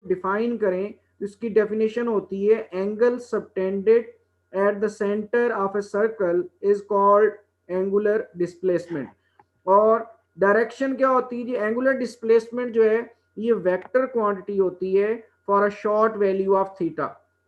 Define करें तो इसकी डेफिनेशन होती है angle subtended at the centre of a circle is called angular displacement. और डायरेक्शन क्या होती है जी, एंगुलर डिस्प्लेसमेंट जो है ये वेक्टर क्वांटिटी होती है for a short value of theta.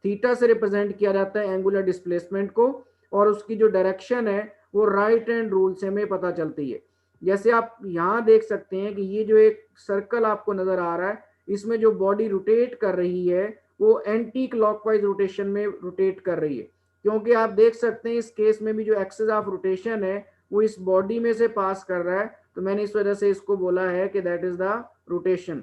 Theta से रिप्रेजेंट किया जाता है एंगुलर डिस्प्लेसमेंट को, और उसकी जो डायरेक्शन है वो राइट हैंड रूल से हमें पता चलती है। जैसे आप यहाँ देख सकते हैं कि ये जो एक सर्कल आपको नजर आ रहा है, इसमें जो बॉडी रोटेट कर रही है वो एंटी क्लॉकवाइज रोटेशन में रोटेट कर रही है, क्योंकि आप देख सकते हैं इस केस में भी जो एक्सिस ऑफ रोटेशन है वो इस बॉडी में से पास कर रहा है, तो मैंने इस वजह से इसको बोला है कि दैट इज द रोटेशन।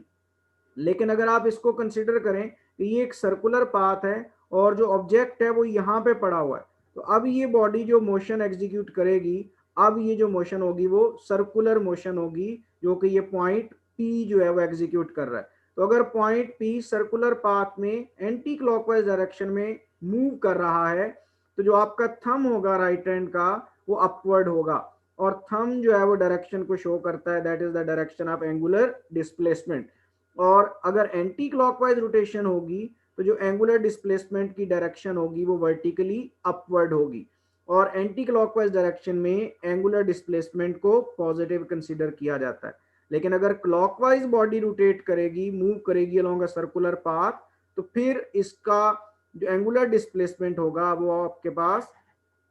लेकिन अगर आप इसको कंसिडर करें कि ये एक सर्कुलर पाथ है और जो ऑब्जेक्ट है वो यहाँ पे पड़ा हुआ है, तो अब ये बॉडी जो मोशन एग्जीक्यूट करेगी, अब ये जो मोशन होगी वो सर्कुलर मोशन होगी, जो कि ये पॉइंट पी जो है वो एग्जीक्यूट कर रहा है। तो अगर पॉइंट पी सर्कुलर पाथ में एंटी क्लॉकवाइज डायरेक्शन में मूव कर रहा है, तो जो आपका थंब होगा राइट हैंड का वो अपवर्ड होगा, और थंब जो है वो डायरेक्शन को शो करता है, that is the direction of angular displacement. और अगर एंटी क्लॉकवाइज रोटेशन होगी तो जो एंगुलर डिस्प्लेसमेंट की डायरेक्शन होगी वो वर्टिकली अपवर्ड होगी, और एंटी क्लॉकवाइज डायरेक्शन में एंगुलर डिस्प्लेसमेंट को पॉजिटिव कंसीडर किया जाता है। लेकिन अगर क्लॉकवाइज बॉडी रोटेट करेगी, मूव करेगी अलोंग अ सर्कुलर पाथ, तो फिर इसका जो एंगुलर डिस्प्लेसमेंट होगा वो आपके पास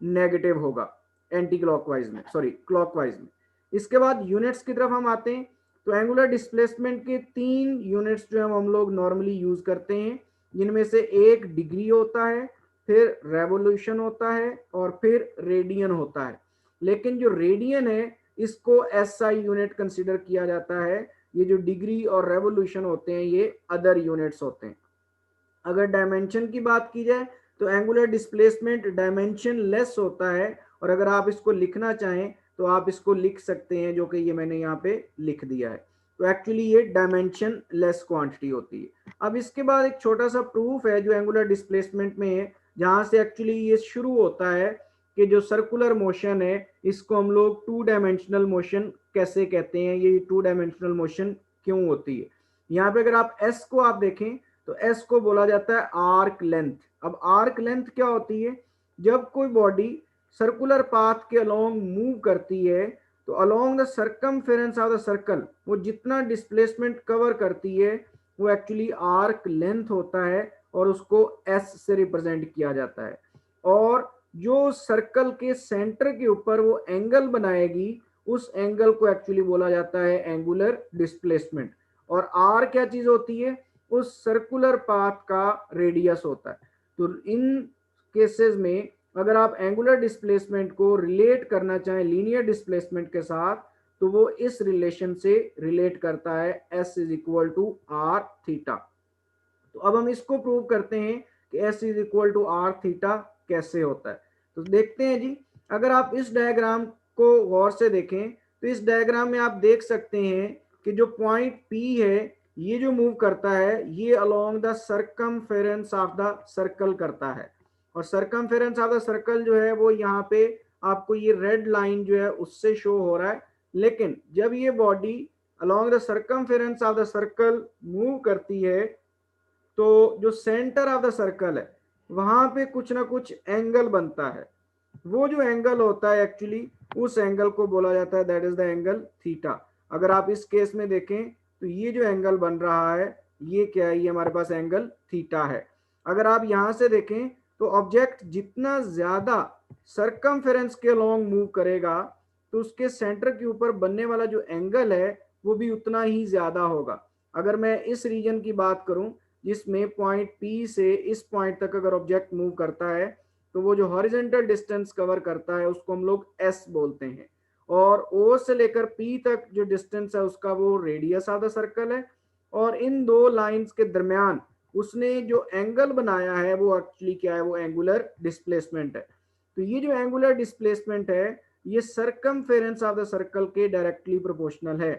नेगेटिव होगा, एंटी क्लॉकवाइज में, सॉरी क्लॉकवाइज में। इसके बाद यूनिट्स की तरफ हम आते हैं। तो एंगुलर डिस्प्लेसमेंट के 3 यूनिट्स जो हम लोग नॉर्मली यूज करते हैं, जिनमें से एक डिग्री होता है, फिर रेवोल्यूशन होता है, और फिर रेडियन होता है। लेकिन जो रेडियन है इसको एसआई यूनिट कंसिडर किया जाता है, ये जो डिग्री और रेवोल्यूशन होते हैं ये अदर यूनिट्स होते हैं। अगर डायमेंशन की बात की जाए तो एंगुलर डिस्प्लेसमेंट डायमेंशन लेस होता है, और अगर आप इसको लिखना चाहें तो आप इसको लिख सकते हैं, जो कि ये मैंने यहाँ पे लिख दिया है। तो एक्चुअली ये डायमेंशन लेस क्वांटिटी होती है। अब इसके बाद एक छोटा सा प्रूफ है जो एंगुलर डिस्प्लेसमेंट में है, जहां से एक्चुअली ये शुरू होता है कि जो सर्कुलर मोशन है इसको हम लोग 2 डायमेंशनल मोशन कैसे कहते हैं, ये 2 डायमेंशनल मोशन क्यों होती है। यहाँ पे अगर आप एस को आप देखें तो एस को बोला जाता है आर्क लेंथ। अब आर्क लेंथ क्या होती है, जब कोई बॉडी सर्कुलर पाथ के अलोंग मूव करती है तो along the circumference of the circle वो जितना डिस्प्लेसमेंट कवर करती है वो एक्चुअली आर्क लेंथ होता है, और उसको एस से रिप्रेजेंट किया जाता है। और जो सर्कल के सेंटर के ऊपर वो एंगल बनाएगी उस एंगल को एक्चुअली बोला जाता है एंगुलर डिस्प्लेसमेंट। और आर क्या चीज होती है, उस सर्कुलर पाथ का रेडियस होता है। तो इन केसेस में अगर आप एंगुलर डिस्प्लेसमेंट को रिलेट करना चाहें लीनियर डिस्प्लेसमेंट के साथ, तो वो इस रिलेशन से रिलेट करता है, S is equal to R theta. तो अब हम इसको प्रूव करते हैं कि S is equal to R theta कैसे होता है। तो देखते हैं जी, अगर आप इस डायग्राम को गौर से देखें तो इस डायग्राम में आप देख सकते हैं कि जो पॉइंट पी है ये जो मूव करता है ये along the circumference of the circle करता है, और सर्कमफेरेंस ऑफ द सर्कल जो है वो यहाँ पे आपको ये रेड लाइन जो है उससे शो हो रहा है। लेकिन जब ये body along the circumference of the circle move करती है तो जो सेंटर ऑफ द सर्कल है वहां पे कुछ ना कुछ एंगल बनता है। वो जो एंगल होता है एक्चुअली उस एंगल को बोला जाता है that is the angle theta. अगर आप इस केस में देखें तो ये जो एंगल बन रहा है ये क्या है, ये हमारे पास एंगल थीटा है। अगर आप यहां से देखें तो ऑब्जेक्ट जितना ज्यादा सर्कमफेरेंस के अलोंग मूव करेगा तो उसके सेंटर के ऊपर बनने वाला जो एंगल है वो भी उतना ही ज्यादा होगा। अगर मैं इस रीजन की बात करूं जिसमें पॉइंट पी से इस पॉइंट तक अगर ऑब्जेक्ट मूव करता है तो वो जो हॉरिजॉन्टल डिस्टेंस कवर करता है उसको हम लोग एस बोलते हैं, और ओ से लेकर पी तक जो डिस्टेंस है उसका वो रेडियस ऑफ द सर्कल है, और इन दो लाइंस के दरमियान उसने जो एंगल बनाया है वो एक्चुअली क्या है, वो एंगुलर डिस्प्लेसमेंट है। तो ये जो एंगुलर डिस्प्लेसमेंट है ये सर्कमफेरेंस ऑफ द सर्कल के डायरेक्टली प्रोपोर्शनल है।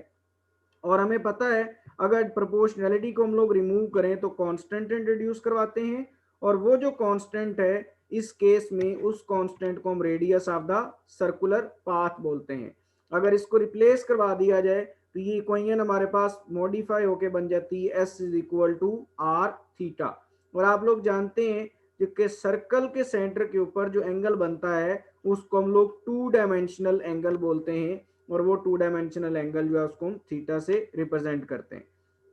और हमें पता है अगर प्रोपोर्शनैलिटी को हम लोग रिमूव करें तो कांस्टेंट इंट्रोड्यूस करवाते हैं, और वो जो कांस्टेंट है इस केस में उस कांस्टेंट को हम radius of the circular path बोलते हैं। अगर इसको रिप्लेस करवा दिया जाए तो ये इक्वेशन हमारे पास मॉडिफाई होके बन जाती है S is equal to R theta. और आप लोग जानते हैं कि सर्कल के सेंटर के ऊपर जो एंगल बनता है उसको हम लोग टू डायमेंशनल एंगल बोलते हैं, और वो टू डायमेंशनल एंगल जो है उसको हम थीटा से रिप्रेजेंट करते हैं।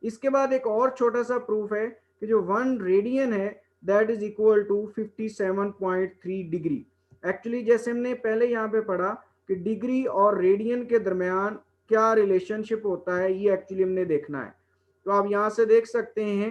इसके बाद एक और छोटा सा प्रूफ है कि जो 1 रेडियन है that is equal to 57.3 degree. Actually जैसे हमने पहले यहाँ पे पढ़ा कि डिग्री और रेडियन के दरमियान क्या रिलेशनशिप होता है, ये एक्चुअली हमने देखना है। तो आप यहाँ से देख सकते हैं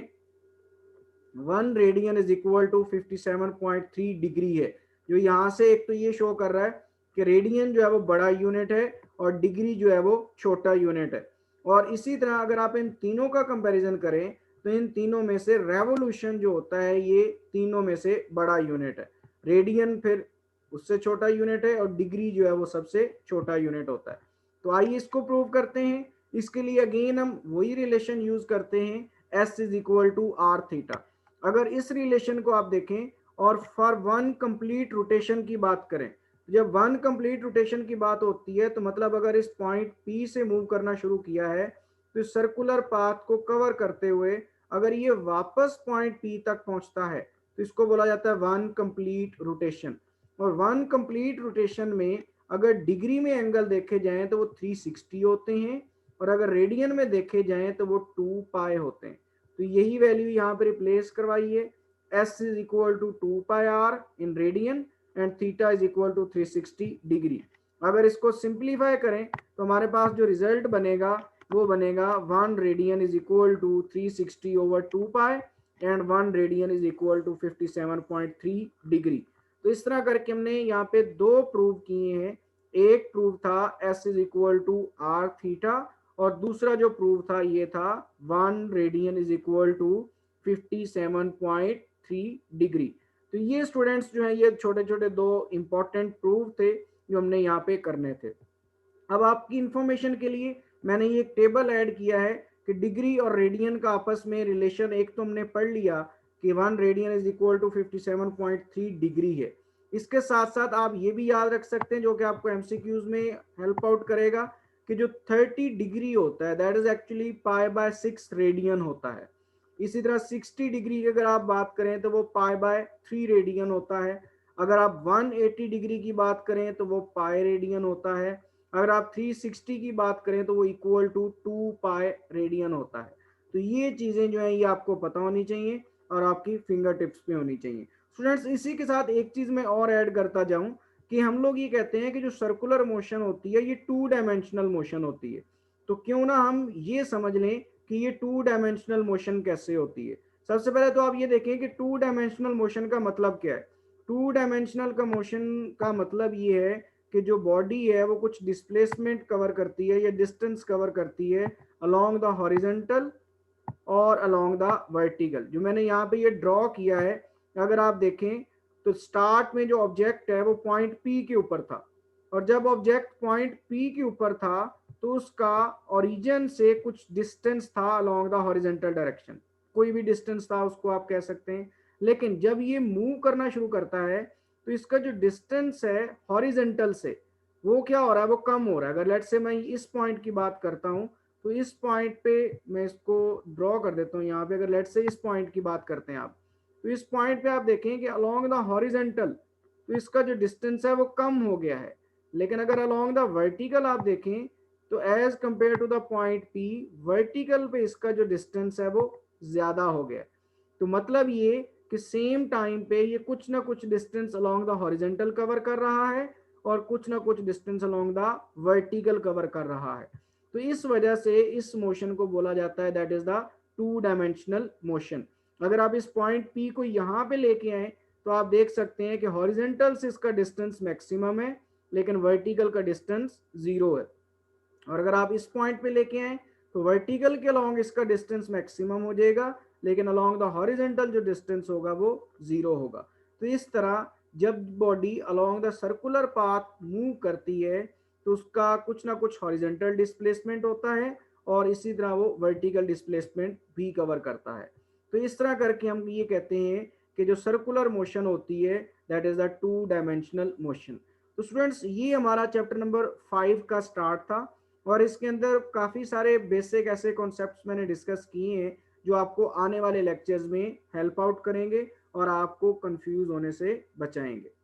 1 radian is equal to 57.3 degree है। जो यहाँ से एक तो ये शो कर रहा है कि रेडियन जो है वो बड़ा यूनिट है और डिग्री जो है वो छोटा यूनिट है। और इसी तरह अगर आप इन तीनों का कंपैरिजन करें तो इन तीनों में से रेवोल्यूशन जो होता है ये तीनों में से बड़ा यूनिट है। रेडियन फिर उससे छोटा यूनिट है और डिग्री जो है वो सबसे छोटा यूनिट होता है। तो आइए इसको प्रूव करते हैं। इसके लिए अगेन हम वही रिलेशन यूज करते हैं S is equal to R theta. अगर इस रिलेशन को आप देखें और फॉर 1 कंप्लीट रोटेशन की बात करें, जब 1 कंप्लीट रोटेशन की बात होती है तो मतलब अगर इस पॉइंट पी से मूव करना शुरू किया है तो सर्कुलर पाथ को कवर करते हुए अगर ये वापस पॉइंट पी तक पहुंचता है तो इसको बोला जाता है 1 कंप्लीट रोटेशन। और 1 कंप्लीट रोटेशन में अगर डिग्री में एंगल देखे जाएं तो वो 360 होते हैं, और अगर रेडियन में देखे जाएं तो वो 2 पाई होते हैं। तो यही वैल्यू यहाँ पे रिप्लेस करवाइए, S is equal to 2 pi R in radian and theta is equal to 360 degree. अगर इसको सिंप्लीफाई करें तो हमारे पास जो रिजल्ट बनेगा वो बनेगा 1 radian is equal to 360 over 2 pi and 1 radian is equal to 57.3 degree. तो इस तरह करके हमने यहाँ पे दो प्रूव किए हैं। एक प्रूव था S is equal to R theta और दूसरा जो प्रूव था ये था 1 radian is equal to 57.3 degree. तो ये स्टूडेंट्स जो है ये छोटे छोटे दो इंपॉर्टेंट प्रूफ थे जो हमने यहाँ पे करने थे। अब आपकी इंफॉर्मेशन के लिए मैंने ये टेबल ऐड किया है कि डिग्री और रेडियन का आपस में रिलेशन एक तो हमने पढ़ लिया कि 1 radian is equal to 57.3 degree है। इसके साथ साथ आप ये भी याद रख सकते हैं जो कि आपको एमसीक्यूज में हेल्प आउट करेगा कि जो 30 डिग्री होता है that is actually pi by 6 radian होता है। इसी तरह 60 डिग्री की अगर आप बात करें तो वो पाई बाय 3 रेडियन होता है। अगर आप 180 डिग्री की बात करें तो वो पाई रेडियन होता है। अगर आप 360 की बात करें तो वो इक्वल टू 2 पाई रेडियन होता है। तो ये चीजें जो है ये आपको पता होनी चाहिए और आपकी फिंगर टिप्स पे होनी चाहिए। स्टूडेंट्स इसी के साथ एक चीज मैं और ऐड करता जाऊं कि हम लोग ये कहते हैं कि जो सर्कुलर मोशन होती है ये 2 डायमेंशनल मोशन होती है। तो क्यों ना हम ये समझ लें कि ये 2 डायमेंशनल मोशन कैसे होती है। सबसे पहले तो आप ये देखें कि 2 डायमेंशनल मोशन का मतलब क्या है। 2 डायमेंशनल का मोशन का मतलब ये है कि जो बॉडी है वो कुछ डिस्प्लेसमेंट कवर करती है या डिस्टेंस कवर करती है अलोंग द हॉरिजॉन्टल और अलोंग द वर्टिकल। जो मैंने यहाँ पे ये ड्रॉ किया है अगर आप देखें तो स्टार्ट में जो ऑब्जेक्ट है वो पॉइंट पी के ऊपर था, और जब ऑब्जेक्ट पॉइंट पी के ऊपर था तो उसका ओरिजिन से कुछ डिस्टेंस था अलोंग द हॉरिजॉन्टल डायरेक्शन। कोई भी डिस्टेंस था उसको आप कह सकते हैं। लेकिन जब ये मूव करना शुरू करता है तो इसका जो डिस्टेंस है हॉरिजॉन्टल से वो क्या हो रहा है, वो कम हो रहा है। अगर लेट से मैं इस पॉइंट की बात करता हूँ तो इस पॉइंट पे मैं इसको ड्रॉ कर देता हूँ यहाँ पे। अगर लेट से इस पॉइंट की बात करते हैं आप तो इस पॉइंट पे आप देखें कि अलोंग द हॉरिजॉन्टल तो इसका जो डिस्टेंस है वो कम हो गया है। लेकिन अगर अलोंग द वर्टिकल आप देखें तो as compare to the point P vertical पे इसका जो डिस्टेंस है वो ज्यादा हो गया। तो मतलब ये कि सेम टाइम पे ये कुछ ना कुछ distance along the horizontal cover कर रहा है और कुछ ना कुछ distance along the vertical cover कर रहा है। तो इस वजह से इस मोशन को बोला जाता है that is the 2 dimensional motion. अगर आप इस पॉइंट पी को यहाँ पे लेके आए तो आप देख सकते हैं कि हॉरिजॉन्टल से इसका डिस्टेंस मैक्सिमम है लेकिन वर्टिकल का डिस्टेंस 0 है। और अगर आप इस पॉइंट पे लेके आए तो वर्टिकल के अलोंग इसका डिस्टेंस मैक्सिमम हो जाएगा लेकिन अलोंग द हॉरिजॉन्टल जो डिस्टेंस होगा वो 0 होगा। तो इस तरह जब body along the circular path move करती है तो उसका कुछ ना कुछ हॉरिजॉन्टल डिस्प्लेसमेंट होता है और इसी तरह वो वर्टिकल डिस्प्लेसमेंट भी कवर करता है। तो इस तरह करके हम ये कहते हैं कि जो सर्कुलर मोशन होती है that is the 2 dimensional motion. तो स्टूडेंट्स ये हमारा चैप्टर नंबर 5 का स्टार्ट था और इसके अंदर काफ़ी सारे बेसिक ऐसे कॉन्सेप्ट्स मैंने डिस्कस किए हैं जो आपको आने वाले लेक्चर्स में हेल्प आउट करेंगे और आपको कंफ्यूज होने से बचाएंगे।